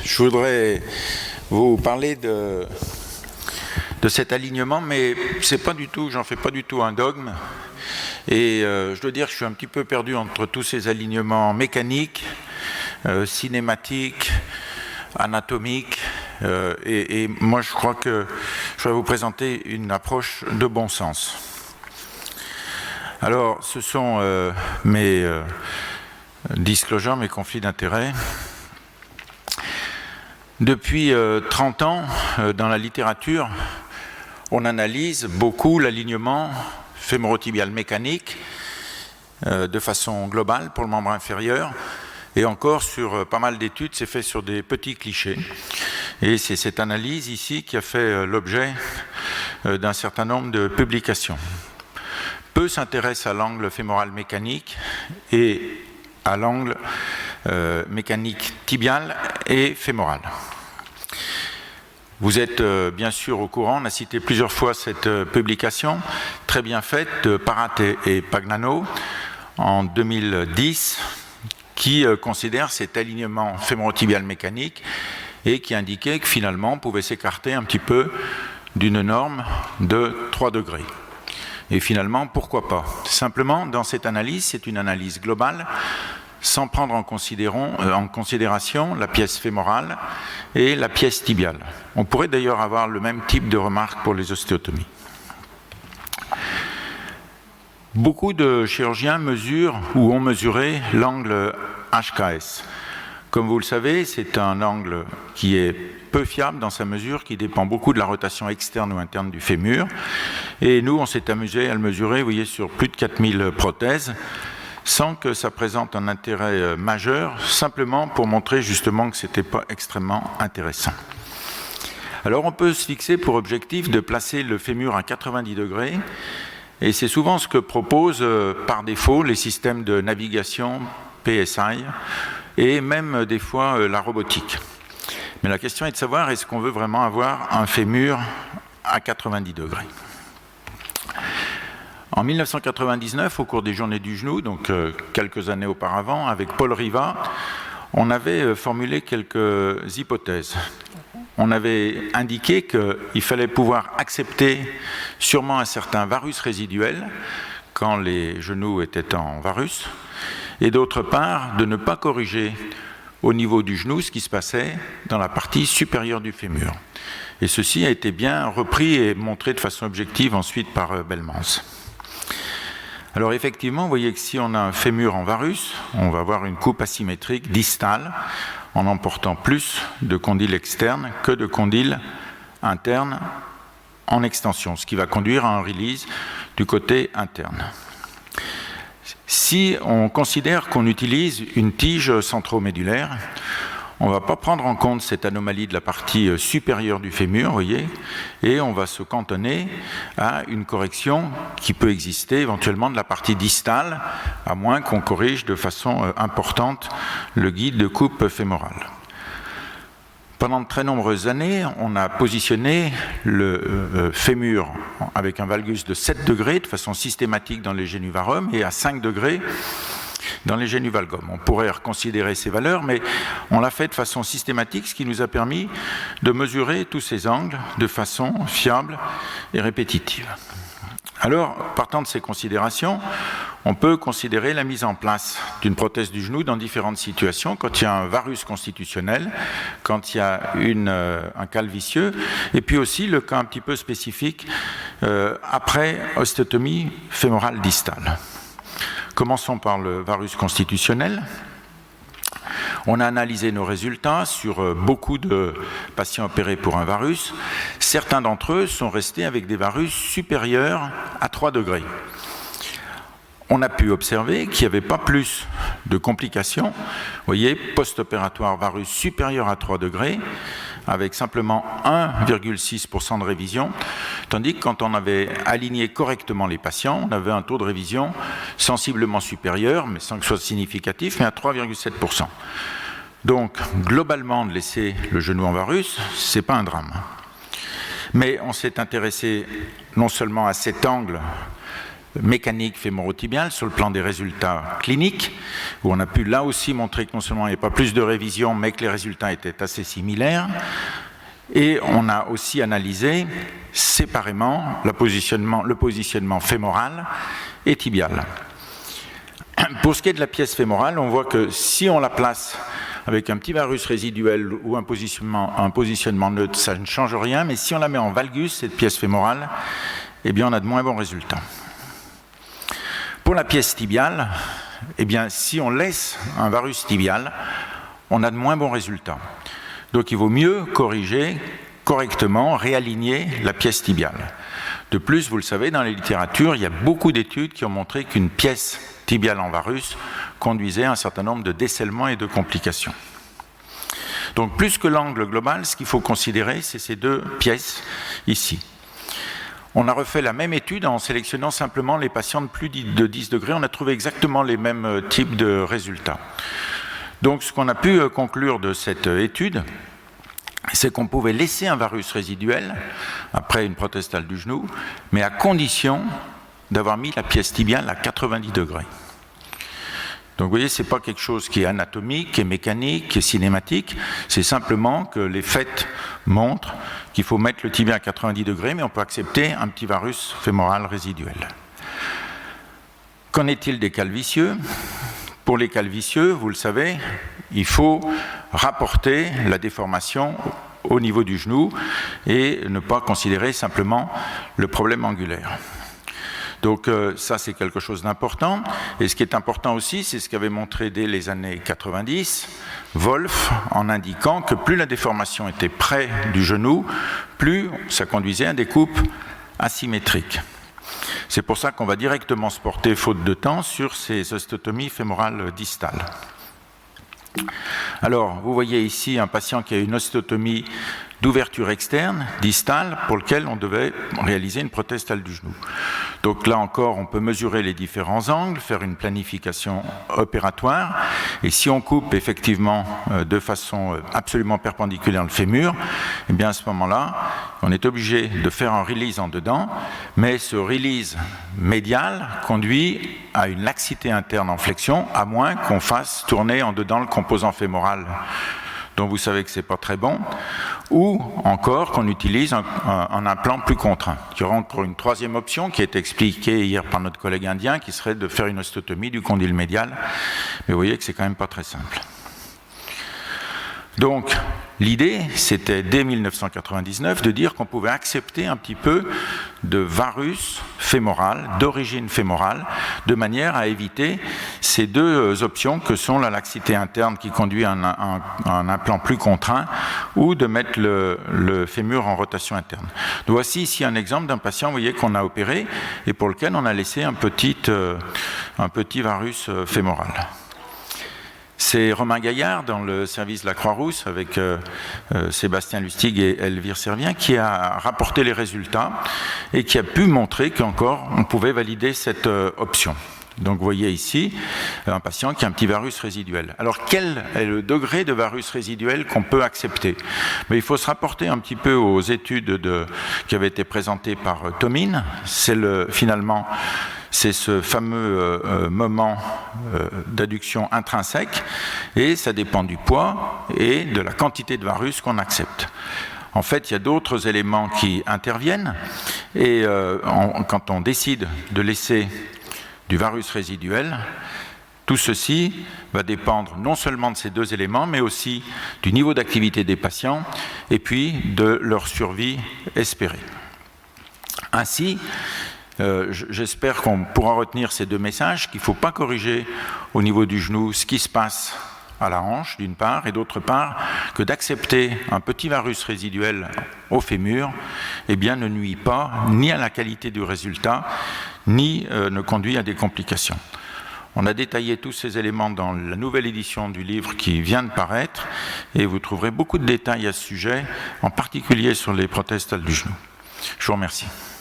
Je voudrais vous parler de cet alignement, mais c'est pas du tout, j'en fais pas du tout un dogme. Et je dois dire que je suis un petit peu perdu entre tous ces alignements mécaniques, cinématiques, anatomiques. Et moi, je crois que je vais vous présenter une approche de bon sens. Alors, ce sont mes disclosures, mes conflits d'intérêts. Depuis 30 ans, dans la littérature, on analyse beaucoup l'alignement fémorotibial mécanique de façon globale pour le membre inférieur. Et encore, sur pas mal d'études, c'est fait sur des petits clichés. Et c'est cette analyse ici qui a fait l'objet d'un certain nombre de publications. Peu s'intéressent à l'angle fémoral mécanique et à l'angle mécanique tibial et fémoral. Vous êtes bien sûr au courant, on a cité plusieurs fois cette publication, très bien faite, de Parat et Pagnano, en 2010, qui considère cet alignement fémorotibial mécanique et qui indiquait que finalement on pouvait s'écarter un petit peu d'une norme de 3 degrés. Et finalement, pourquoi pas? Simplement, dans cette analyse, c'est une analyse globale, sans prendre en considération la pièce fémorale et la pièce tibiale. On pourrait d'ailleurs avoir le même type de remarques pour les ostéotomies. Beaucoup de chirurgiens mesurent ou ont mesuré l'angle HKS. Comme vous le savez, c'est un angle qui est peu fiable dans sa mesure, qui dépend beaucoup de la rotation externe ou interne du fémur. Et nous, on s'est amusé à le mesurer, vous voyez, sur plus de 4000 prothèses, sans que ça présente un intérêt majeur, simplement pour montrer justement que ce n'était pas extrêmement intéressant. Alors on peut se fixer pour objectif de placer le fémur à 90 degrés, et c'est souvent ce que proposent par défaut les systèmes de navigation PSI, et même des fois la robotique. Mais la question est de savoir, est-ce qu'on veut vraiment avoir un fémur à 90 degrés ? En 1999, au cours des Journées du genou, donc quelques années auparavant, avec Paul Riva, on avait formulé quelques hypothèses. On avait indiqué qu'il fallait pouvoir accepter sûrement un certain varus résiduel quand les genoux étaient en varus, et d'autre part, de ne pas corriger au niveau du genou ce qui se passait dans la partie supérieure du fémur. Et ceci a été bien repris et montré de façon objective ensuite par Belmans. Alors effectivement, vous voyez que si on a un fémur en varus, on va avoir une coupe asymétrique distale en emportant plus de condyles externes que de condyles internes en extension, ce qui va conduire à un release du côté interne. Si on considère qu'on utilise une tige centromédulaire, on ne va pas prendre en compte cette anomalie de la partie supérieure du fémur, vous voyez, et on va se cantonner à une correction qui peut exister éventuellement de la partie distale, à moins qu'on corrige de façon importante le guide de coupe fémorale. Pendant de très nombreuses années, on a positionné le fémur avec un valgus de 7 degrés de façon systématique dans les génuvarums et à 5 degrés dans les génuvalgums. On pourrait reconsidérer ces valeurs, mais on l'a fait de façon systématique, ce qui nous a permis de mesurer tous ces angles de façon fiable et répétitive. Alors, partant de ces considérations, on peut considérer la mise en place d'une prothèse du genou dans différentes situations, quand il y a un varus constitutionnel, quand il y a un cal vicieux, et puis aussi le cas un petit peu spécifique après ostéotomie fémorale distale. Commençons par le varus constitutionnel. On a analysé nos résultats sur beaucoup de patients opérés pour un varus. Certains d'entre eux sont restés avec des varus supérieurs à 3 degrés. On a pu observer qu'il n'y avait pas plus de complications, vous voyez, post-opératoire varus supérieur à 3 degrés, avec simplement 1,6% de révision, tandis que quand on avait aligné correctement les patients, on avait un taux de révision sensiblement supérieur, mais sans que ce soit significatif, mais à 3,7%. Donc, globalement, de laisser le genou en varus, ce n'est pas un drame. Mais on s'est intéressé non seulement à cet angle mécanique fémorotibiale sur le plan des résultats cliniques, où on a pu là aussi montrer que non seulement il n'y a pas plus de révisions, mais que les résultats étaient assez similaires. Et on a aussi analysé séparément le positionnement fémoral et tibial. Pour ce qui est de la pièce fémorale, on voit que si on la place avec un petit varus résiduel ou un positionnement neutre, ça ne change rien, mais si on la met en valgus, cette pièce fémorale, eh bien on a de moins bons résultats. Pour la pièce tibiale, eh bien si on laisse un varus tibial, on a de moins bons résultats. Donc il vaut mieux corriger correctement, réaligner la pièce tibiale. De plus, vous le savez, dans la littérature, il y a beaucoup d'études qui ont montré qu'une pièce tibiale en varus conduisait à un certain nombre de décellements et de complications. Donc plus que l'angle global, ce qu'il faut considérer, c'est ces deux pièces ici. On a refait la même étude en sélectionnant simplement les patients de plus de 10 degrés. On a trouvé exactement les mêmes types de résultats. Donc ce qu'on a pu conclure de cette étude, c'est qu'on pouvait laisser un varus résiduel après une prothèse totale du genou, mais à condition d'avoir mis la pièce tibiale à 90 degrés. Donc vous voyez, ce n'est pas quelque chose qui est anatomique, qui est mécanique, qui est cinématique, c'est simplement que les faits montrent qu'il faut mettre le tibia à 90 degrés, mais on peut accepter un petit varus fémoral résiduel. Qu'en est-il des calvicieux ? Pour les calvicieux, vous le savez, il faut rapporter la déformation au niveau du genou et ne pas considérer simplement le problème angulaire. Donc ça, c'est quelque chose d'important. Et ce qui est important aussi, c'est ce qu'avait montré dès les années 90, Wolf, en indiquant que plus la déformation était près du genou, plus ça conduisait à des coupes asymétriques. C'est pour ça qu'on va directement se porter, faute de temps, sur ces ostéotomies fémorales distales. Alors, vous voyez ici un patient qui a une ostéotomie d'ouverture externe, distale, pour lequel on devait réaliser une prothèse totale du genou. Donc là encore, on peut mesurer les différents angles, faire une planification opératoire, et si on coupe effectivement de façon absolument perpendiculaire le fémur, eh bien à ce moment-là, on est obligé de faire un release en dedans, mais ce release médial conduit à une laxité interne en flexion, à moins qu'on fasse tourner en dedans le composant fémoral, dont vous savez que ce n'est pas très bon, ou encore qu'on utilise un implant plus contraint. Il y aura encore une troisième option qui a été expliquée hier par notre collègue indien, qui serait de faire une ostéotomie du condyle médial, mais vous voyez que c'est quand même pas très simple. Donc, l'idée, c'était dès 1999 de dire qu'on pouvait accepter un petit peu de varus fémoral, d'origine fémorale, de manière à éviter ces deux options que sont la laxité interne qui conduit à un implant plus contraint ou de mettre le fémur en rotation interne. Donc voici ici un exemple d'un patient, vous voyez, qu'on a opéré et pour lequel on a laissé un petit varus fémoral. C'est Romain Gaillard, dans le service de la Croix-Rousse, avec Sébastien Lustig et Elvire Servien, qui a rapporté les résultats et qui a pu montrer qu'encore on pouvait valider cette option. Donc vous voyez ici un patient qui a un petit varus résiduel. Alors quel est le degré de varus résiduel qu'on peut accepter ? Mais il faut se rapporter un petit peu aux études qui avaient été présentées par Tomine. C'est ce fameux moment d'adduction intrinsèque et ça dépend du poids et de la quantité de varus qu'on accepte. En fait, il y a d'autres éléments qui interviennent et quand on décide de laisser du varus résiduel, tout ceci va dépendre non seulement de ces deux éléments, mais aussi du niveau d'activité des patients et puis de leur survie espérée. Ainsi, j'espère qu'on pourra retenir ces deux messages, qu'il ne faut pas corriger au niveau du genou ce qui se passe à la hanche, d'une part, et d'autre part, que d'accepter un petit varus résiduel au fémur, eh bien, ne nuit pas ni à la qualité du résultat, ni ne conduit à des complications. On a détaillé tous ces éléments dans la nouvelle édition du livre qui vient de paraître, et vous trouverez beaucoup de détails à ce sujet, en particulier sur les prothèses totales du genou. Je vous remercie.